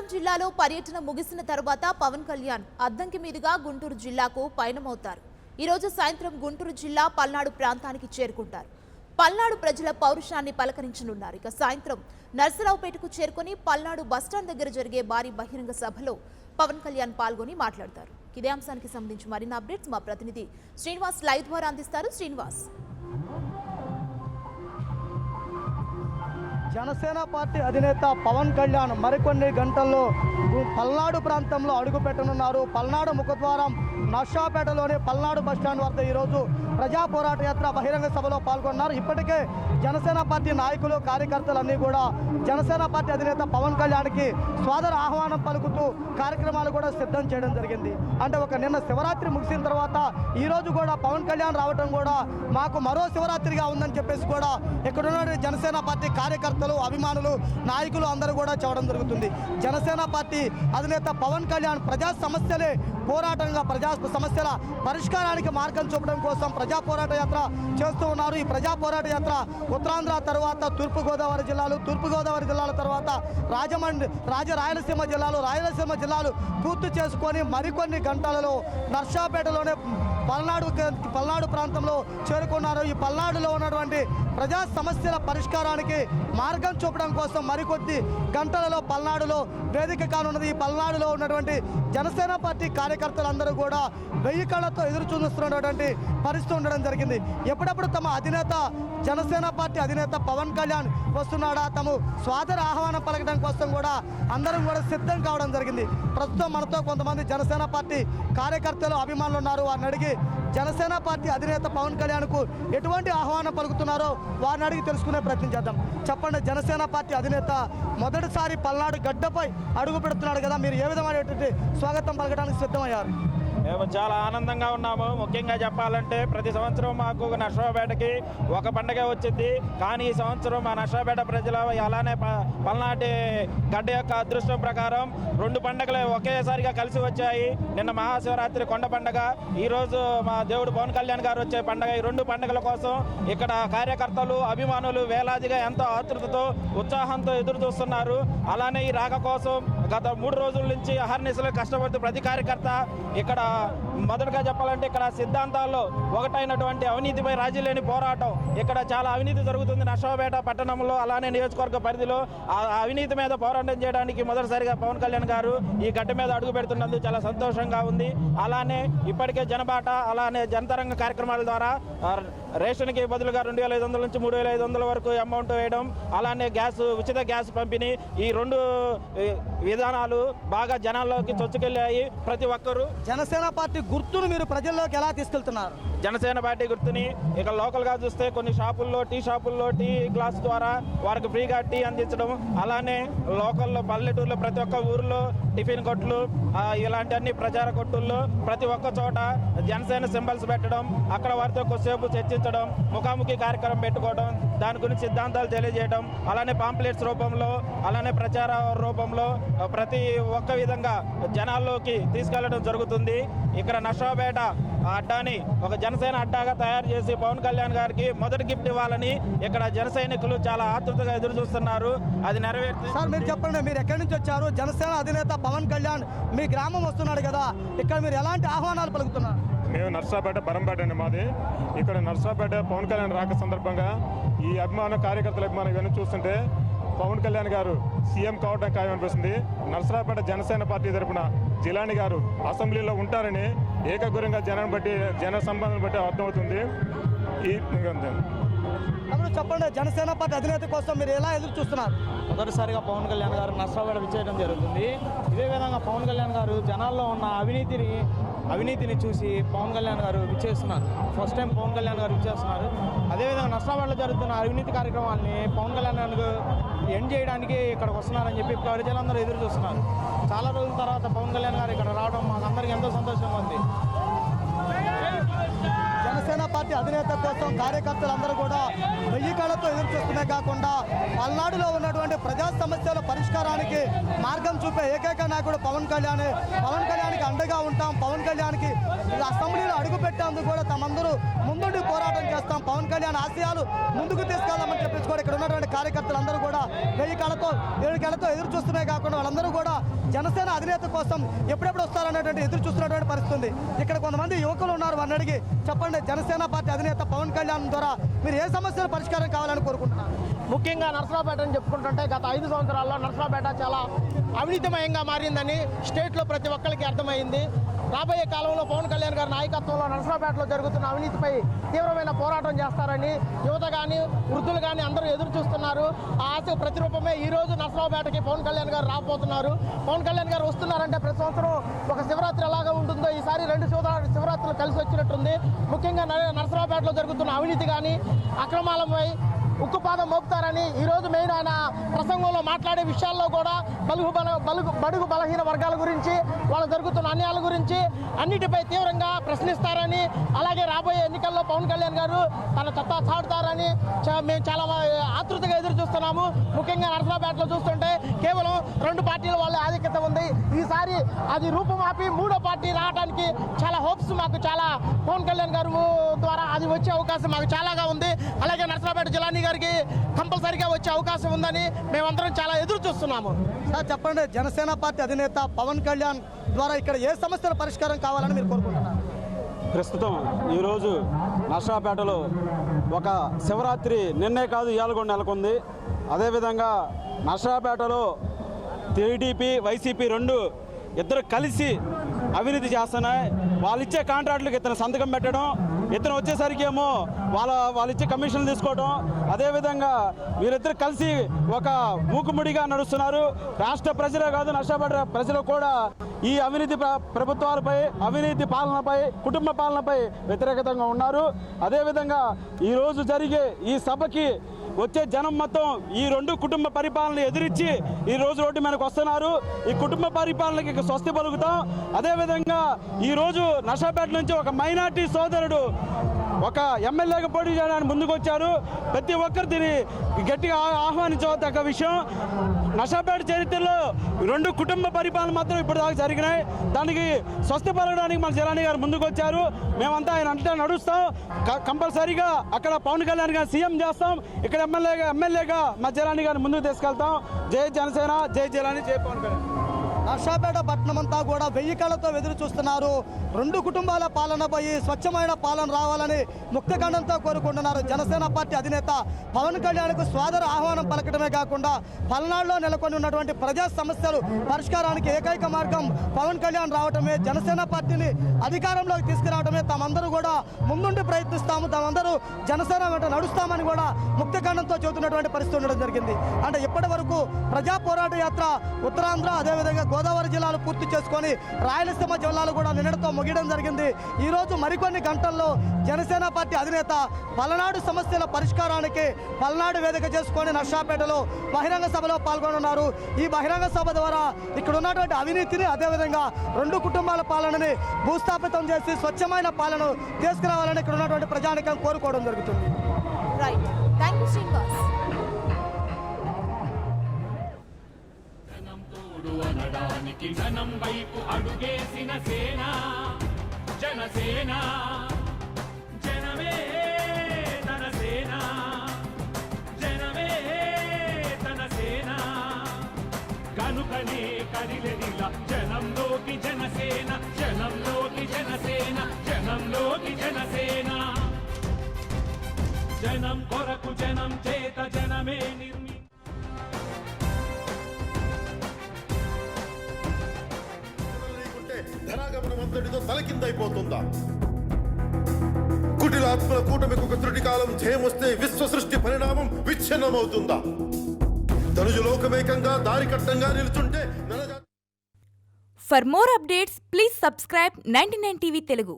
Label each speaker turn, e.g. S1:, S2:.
S1: ప్రకాశం జిల్లాలో పర్యటన ముగిసిన తర్వాత పవన్ కళ్యాణ్ అద్దంకి మీదుగా గుంటూరు జిల్లాకు పయనమవుతారు. ఈ రోజు సాయంత్రం గుంటూరు జిల్లా పల్నాడు ప్రాంతానికి చేరుకుంటారు. పల్నాడు ప్రజల పౌరుషాన్ని పలకరించనున్నారు. ఇక సాయంత్రం నర్సరావుపేటకు చేరుకొని పల్నాడు బస్టాండ్ దగ్గర జరిగే భారీ బహిరంగ సభలో పవన్ కళ్యాణ్ పాల్గొని మాట్లాడతారు. ఇదే అంశానికి సంబంధించి మరిన్ని అప్డేట్స్ మా ప్రతినిధి శ్రీనివాస్ లైవ్ ద్వారా అందిస్తారు. శ్రీనివాస్,
S2: జనసేన పార్టీ అధినేత పవన్ కళ్యాణ్ మరికొన్ని గంటల్లో పల్నాడు ప్రాంతంలో అడుగు పెట్టనున్నారు. పల్నాడు ముఖద్వారం నర్సాపేటలోని పల్నాడు బస్టాండ్ వద్ద ఈరోజు ప్రజా పోరాట యాత్ర బహిరంగ సభలో పాల్గొన్నారు. ఇప్పటికే జనసేన పార్టీ నాయకులు కార్యకర్తలన్నీ కూడా జనసేన పార్టీ అధినేత పవన్ కళ్యాణ్కి స్వాగత ఆహ్వానం పలుకుతూ కార్యక్రమాలు కూడా సిద్ధం చేయడం జరిగింది. అంటే నిన్న శివరాత్రి ముగిసిన తర్వాత ఈరోజు కూడా పవన్ కళ్యాణ్ రావడం కూడా మాకు మరో శివరాత్రిగా ఉందని చెప్పేసి కూడా ఇక్కడున్న జనసేన పార్టీ కార్యకర్తలు, అభిమానులు, నాయకులు అందరూ కూడా చెప్పడం జరుగుతుంది. జనసేన పార్టీ అధినేత పవన్ కళ్యాణ్ ప్రజా సమస్యలే పోరాటంగా ప్రజా సమస్యల పరిష్కారానికి మార్గం చూపడం కోసం ప్రజా పోరాట యాత్ర చేస్తూ ఉన్నారు. ఈ ప్రజా పోరాట యాత్ర ఉత్తరాంధ్ర తర్వాత తూర్పుగోదావరి జిల్లాల తర్వాత రాయలసీమ జిల్లాలు పూర్తి చేసుకొని మరికొన్ని గంటలలో నర్సాపేటలోనే పల్నాడు ప్రాంతంలో చేరుకున్నారు. ఈ పల్నాడులో ఉన్నటువంటి ప్రజా సమస్యల పరిష్కారానికి మార్గం చూపడం కోసం మరికొద్ది గంటలలో పల్నాడులో వేదిక కానున్నది. ఈ పల్నాడులో ఉన్నటువంటి జనసేన పార్టీ కార్యకర్తలందరూ కూడా 1000 కళ్ళతో ఎదురు చూస్తున్నటువంటి పరిస్థితి ఉండడం జరిగింది. ఎప్పుడప్పుడు తమ అధినేత జనసేన పార్టీ అధినేత పవన్ కళ్యాణ్ వస్తున్నాడా, తమ స్వాగత ఆహ్వానం పలకడం కోసం కూడా అందరం కూడా సిద్ధం కావడం జరిగింది. ప్రస్తుతం మనతో కొంతమంది జనసేన పార్టీ కార్యకర్తలు, అభిమానులు ఉన్నారు. వారిని అడిగి జనసేన పార్టీ అధినేత పవన్ కళ్యాణ్కు ఎటువంటి ఆహ్వానం పలుకుతున్నారో వారిని అడిగి తెలుసుకునే ప్రయత్నం చేద్దాం. చెప్పండి, జనసేన పార్టీ అధినేత మొదటిసారి పల్నాడు గడ్డపై అడుగు పెడుతున్నాడు కదా, మీరు ఏ విధమైనటువంటి స్వాగతం పలకడానికి సిద్ధమయ్యారు?
S3: మేము చాలా ఆనందంగా ఉన్నాము. ముఖ్యంగా చెప్పాలంటే ప్రతి సంవత్సరం మాకు నర్సాపేటకి ఒక పండుగ వచ్చింది. కానీ ఈ సంవత్సరం మా నర్సాపేట ప్రజల అలానే పల్నాటి గడ్డ యొక్క అదృష్టం ప్రకారం 2 పండుగలు ఒకేసారిగా కలిసి వచ్చాయి. నిన్న మహాశివరాత్రి కొండ పండుగ, ఈరోజు మా దేవుడు పవన్ కళ్యాణ్ గారు వచ్చే పండుగ. ఈ 2 పండుగల కోసం ఇక్కడ కార్యకర్తలు, అభిమానులు వేలాదిగా ఎంతో ఆతృతతో, ఉత్సాహంతో ఎదురు చూస్తున్నారు. అలానే ఈ రాక కోసం గత 3 రోజుల నుంచి అహర్నిశలు కష్టపడుతూ ప్రతి కార్యకర్త ఇక్కడ మొదటగా చెప్పాలంటే ఇక్కడ సిద్ధాంతాల్లో ఒకటైనటువంటి అవినీతిపై రాజీ లేని పోరాటం. ఇక్కడ చాలా అవినీతి జరుగుతుంది నర్సాపేట పట్టణంలో, అలానే నియోజకవర్గ పరిధిలో. ఆ అవినీతి మీద పోరాటం చేయడానికి మొదటిసారిగా పవన్ కళ్యాణ్ గారు ఈ గడ్డ మీద అడుగు పెడుతున్నందుకు చాలా సంతోషంగా ఉంది. అలానే ఇప్పటికే జనబాట, అలానే జనతరంగ కార్యక్రమాల ద్వారా రేషన్కి బదులుగా 2500 నుంచి 3500 వరకు అమౌంట్ వేయడం, అలానే ఉచిత గ్యాస్ పంపిణీ, ఈ 2 విధానాలు బాగా జనాల్లోకి చొచ్చుకెళ్ళాయి. ప్రతి ఒక్కరూ
S2: జనసేన పార్టీ గుర్తును మీరు ప్రజల్లోకి ఎలా తీసుకెళ్తున్నారు?
S3: జనసేన పార్టీ గుర్తుని ఇక లోకల్గా చూస్తే కొన్ని షాపుల్లో, టీ షాపుల్లో టీ గ్లాస్ ద్వారా వారికి ఫ్రీగా టీ అందించడం, అలానే లోకల్లో పల్లెటూరులో ప్రతి ఒక్క ఊరిలో టిఫిన్ కొట్లు, ఇలాంటి అన్ని ప్రచార కొట్టుల్లో ప్రతి ఒక్క చోట జనసేన సింబల్స్ పెట్టడం, అక్కడ వారితో కొద్దిసేపు చర్చించడం, ముఖాముఖి కార్యక్రమం పెట్టుకోవడం, దాని గురించి సిద్ధాంతాలు తెలియజేయడం, అలానే పాంప్లెట్స్ రూపంలో, అలానే ప్రచార రూపంలో ప్రతి ఒక్క విధంగా జనాల్లోకి తీసుకెళ్లడం జరుగుతుంది. ఇక్కడ నర్సాపేట అడ్డాని ఒక జనసేన అడ్డాగా తయారు చేసి పవన్ కళ్యాణ్ గారికి మొదటి గిఫ్ట్ ఇవ్వాలని ఇక్కడ జన సైనికులు చాలా ఆతృతగా ఎదురు చూస్తున్నారు. అది నెరవేర్చి.
S2: సార్, మీరు చెప్పండి, మీరు ఎక్కడి నుంచి వచ్చారు? జనసేన అధినేత పవన్ కళ్యాణ్ మీ గ్రామం వస్తున్నాడు కదా, ఇక్కడ మీరు ఎలాంటి ఆహ్వానాలు పలుకుతున్నారు?
S4: మేము నర్సాపేట బరంపేట అండి మాది. ఇక్కడ నర్సాపేట పవన్ కళ్యాణ్ రాక సందర్భంగా ఈ అభిమాన కార్యకర్తల అభిమానం ఇవన్నీ చూస్తుంటే పవన్ కళ్యాణ్ గారు సీఎం కావడం ఖాయం అనిపిస్తుంది. నర్సరాపేట జనసేన పార్టీ తరఫున జిలాని గారు అసెంబ్లీలో ఉంటారని ఏకగ్రీవంగా జన సంబంధం బట్టి అర్థమవుతుంది.
S2: చెప్పండి, జనసేన పార్టీ అధినేత కోసం మీరు ఎలా ఎదురు చూస్తున్నారు?
S5: మొదటిసారిగా పవన్ కళ్యాణ్ గారు నర్సాపేట విచ్చేయడం జరుగుతుంది. ఇదే విధంగా పవన్ కళ్యాణ్ గారు జనాల్లో ఉన్న అవినీతిని చూసి పవన్ కళ్యాణ్ గారు విచ్చేస్తున్నారు. ఫస్ట్ టైం పవన్ కళ్యాణ్ గారు విచ్చేస్తున్నారు. అదేవిధంగా నర్సాపేటలో జరుగుతున్న అవినీతి కార్యక్రమాలని పవన్ కళ్యాణ్ గారు ఎండ్ చేయడానికి ఇక్కడికి వస్తున్నారని చెప్పి ప్రజలందరూ ఎదురు చూస్తున్నారు. చాలా రోజుల తర్వాత పవన్ కళ్యాణ్ గారు ఇక్కడ రావడం మాకు అందరికీ ఎంతో సంతోషంగా ఉంది.
S2: జనసేన పార్టీ అధినేత కోసం కార్యకర్తలందరూ కూడా 1000 కళ్ళతో ఎదురు చూస్తూనే కాకుండా పల్నాడులో ఉన్నటువంటి ప్రజా సమస్యల పరిష్కారానికి మార్గం చూపే ఏకైక నాయకుడు పవన్ కళ్యాణ్కి అండగా ఉంటాం. పవన్ కళ్యాణ్కి అసెంబ్లీలో అడుగు పెట్టేందుకు కూడా తమందరూ ముందుండి పోరాటం చేస్తాం. పవన్ కళ్యాణ్ ఆశయాలు ముందుకు తీసుకెళ్దామని చెప్పేసి కూడా ఇక్కడ ఉన్నటువంటి కార్యకర్తలందరూ కూడా 1000 కళ్ళతో 7 కళ్ళతో ఎదురు చూస్తున్నాయి కాకుండా వాళ్ళందరూ కూడా జనసేన అధినేత కోసం ఎప్పుడెప్పుడు వస్తారనేటువంటి ఎదురు చూస్తున్నటువంటి పరిస్థితి ఉంది. ఇక్కడ కొంతమంది యువకులు ఉన్నారు, వారిని అడిగి చెప్పండి, జనసేన పార్టీ అధినేత పవన్ కళ్యాణ్ ద్వారా మీరు ఏ సమస్యల పరిష్కారం కావాలని కోరుకుంటున్నారు?
S5: ముఖ్యంగా నర్సరావుపేట అని చెప్పుకుంటుంటే గత 5 సంవత్సరాల్లో నర్సరావుపేట చాలా అవినీతిమయంగా మారిందని స్టేట్లో ప్రతి ఒక్కరికి అర్థమైంది. రాబోయే కాలంలో పవన్ కళ్యాణ్ గారి నాయకత్వంలో నర్సరావుపేటలో జరుగుతున్న అవినీతిపై తీవ్రమైన పోరాటం చేస్తారని యువత కానీ వృద్ధులు కానీ అందరూ ఎదురు చూస్తున్నారు. ఆ ఆశ ప్రతిరూపమే ఈ రోజు నర్సరావుపేటకి పవన్ కళ్యాణ్ గారు రాబోతున్నారు. పవన్ కళ్యాణ్ గారు వస్తున్నారంటే ప్రతి సంవత్సరం ఒక శివరాత్రి ఎలాగా ఉంటుందో ఈసారి 2 శివరాత్రులు కలిసి వచ్చినట్టుంది. ముఖ్యంగా నర్సరావుపేటలో జరుగుతున్న అవినీతి కానీ అక్రమాలపై ఉక్కుపాదం మోపుతారని ఈరోజు మెయిన్ ఆయన ప్రసంగంలో మాట్లాడే విషయాల్లో కూడా బడుగు బలహీన వర్గాల గురించి వాళ్ళ జరుగుతున్న అన్యాయాల గురించి అన్నిటిపై తీవ్రంగా ప్రశ్నిస్తారని, అలాగే రాబోయే ఎన్నికల్లో పవన్ కళ్యాణ్ గారు తన సత్తా చాటుతారని మేము చాలా ఆతృతగా ఎదురు చూస్తున్నాము. ముఖ్యంగా నర్సరావుపేటలో చూస్తుంటే కేవలం 2 పార్టీల వాళ్ళ ఆధిక్యత ఉంది. ఈసారి అది రూపుమాపి 3వ పార్టీ రావడానికి చాలా హోప్స్ మాకు చాలా పవన్ కళ్యాణ్ గారు ద్వారా అది వచ్చే అవకాశం మాకు చాలాగా ఉంది. అలాగే నర్సరావుపేట జిల్లాని గారికి కంపల్సరిగా వచ్చే అవకాశం ఉందని మేమందరం చాలా ఎదురు చూస్తున్నాము.
S2: సార్ చెప్పండి, జనసేన పార్టీ అధినేత పవన్ కళ్యాణ్ ద్వారా ఇక్కడ ఏ సమస్యల పరిష్కారం కావాలని మీరు కోరుకుంటున్నారు?
S6: ప్రస్తుతం ఈరోజు నర్సరావుపేటలో ఒక శివరాత్రి నిన్నే కాదు ఇవాళ కూడా నెలకొంది. అదేవిధంగా నర్సరావుపేటలో టీడీపీ వైసీపీ ఇద్దరు కలిసి అవినీతి చేస్తున్నాయి. వాళ్ళు ఇచ్చే కాంట్రాక్టులకు ఇతను సంతకం పెట్టడం, ఇతను వచ్చేసరికి ఏమో వాళ్ళు ఇచ్చే కమిషన్లు తీసుకోవడం, అదేవిధంగా వీరిద్దరు కలిసి ఒక మూకుముడిగా నడుస్తున్నారు. రాష్ట్ర ప్రజలే కాదు నర్సరావుపేట ప్రజలు కూడా ఈ అవినీతి ప్రభుత్వాలపై, అవినీతి పాలనపై, కుటుంబ పాలనపై వ్యతిరేకతంగా ఉన్నారు. అదేవిధంగా ఈరోజు జరిగే ఈ సభకి వచ్చే జనం మొత్తం ఈ 2 కుటుంబ పరిపాలన ఎదిరించి ఈ రోజు రోడ్డు మీదకి వస్తున్నారు. ఈ కుటుంబ పరిపాలనకి స్వస్తి పలుకుతాం. అదేవిధంగా ఈరోజు నర్సరావుపేట నుంచి ఒక మైనార్టీ సోదరుడు ఒక ఎమ్మెల్యేగా పోటీ చేయడానికి ముందుకు వచ్చారు. ప్రతి ఒక్కరు దీన్ని గట్టిగా ఆహ్వానించవద్ద విషయం. నర్సరావుపేట చరిత్రలో 2 కుటుంబ పరిపాలన మాత్రం ఇప్పుడు దాకా జరిగినాయి. దానికి స్వస్తి పలకడానికి మన జిల్లాని గారు ముందుకు వచ్చారు. మేమంతా ఆయన అంటే నడుస్తాం. కంపల్సరీగా అక్కడ పవన్ కళ్యాణ్ గారు సీఎం చేస్తాం, ఇక్కడ ఎమ్మెల్యేగా మా జిల్లాని గారిని ముందుకు తీసుకెళ్తాం. జై జనసేన, జై జిల్లాని, జై పవన్ కళ్యాణ్.
S2: నర్సరావుపేట పట్టణమంతా కూడా 1000 కళ్ళతో ఎదురు చూస్తున్నారు. 2 కుటుంబాల పాలనపై స్వచ్ఛమైన పాలన రావాలని ముక్తఖండంతో కోరుకుంటున్నారు. జనసేన పార్టీ అధినేత పవన్ కళ్యాణ్కు స్వాగత ఆహ్వానం పలకడమే కాకుండా పల్నాడులో నెలకొని ఉన్నటువంటి ప్రజా సమస్యలు పరిష్కారానికి ఏకైక మార్గం పవన్ కళ్యాణ్ రావటమే, జనసేన పార్టీని అధికారంలోకి తీసుకురావటమే తామందరూ కూడా ముందుండి ప్రయత్నిస్తాము, తామందరూ జనసేన వెంట నడుస్తామని కూడా ముక్తఖండంతో చెబుతున్నటువంటి పరిస్థితి ఉండడం జరిగింది. అంటే ఇప్పటి వరకు ప్రజా పోరాట యాత్ర ఉత్తరాంధ్ర అదేవిధంగా గోదావరి జిల్లాలు పూర్తి చేసుకొని రాయలసీమ జిల్లాలు కూడా నిన్నటితో ముగియడం జరిగింది. ఈరోజు మరికొన్ని గంటల్లో జనసేన పార్టీ అధినేత పల్నాడు సమస్యల పరిష్కారానికి పల్నాడు వేదిక చేసుకొని నర్సరావుపేటలో బహిరంగ సభలో పాల్గొనున్నారు. ఈ బహిరంగ సభ ద్వారా ఇక్కడ ఉన్నటువంటి అవినీతిని అదేవిధంగా 2 కుటుంబాల పాలనని భూస్థాపితం చేసి స్వచ్ఛమైన పాలన తీసుకురావాలని ఇక్కడ ఉన్నటువంటి ప్రజానికం కోరుకోవడం జరుగుతుంది.
S1: Right, thank you Srinivas.
S7: అనడానికి జనం వైపు అడుగేసిన సేన జనసేన, జనమే తన సేన, జనమే తన సేన, కనుకనే కదిలెదిలా జనంలోకి జనసేన, జనంలోకి జనసేన, జనంలోకి జనసేన, జనం కొరకు జనం చేత జనమే నిర్మి
S8: ధనాగమనం అంతటితో తలకిందైపోతుందా? కుటిల ఆత్మల కూటమికి ఒక త్రుటి కాలం జయమొస్తే విశ్వ సృష్టి పరిణామం విచ్ఛిన్నమవుతుందా? Tanuj లోకమేకంగా దారికట్టంగా నిలుచుంటే
S9: For more updates, please subscribe 99 TV Telugu.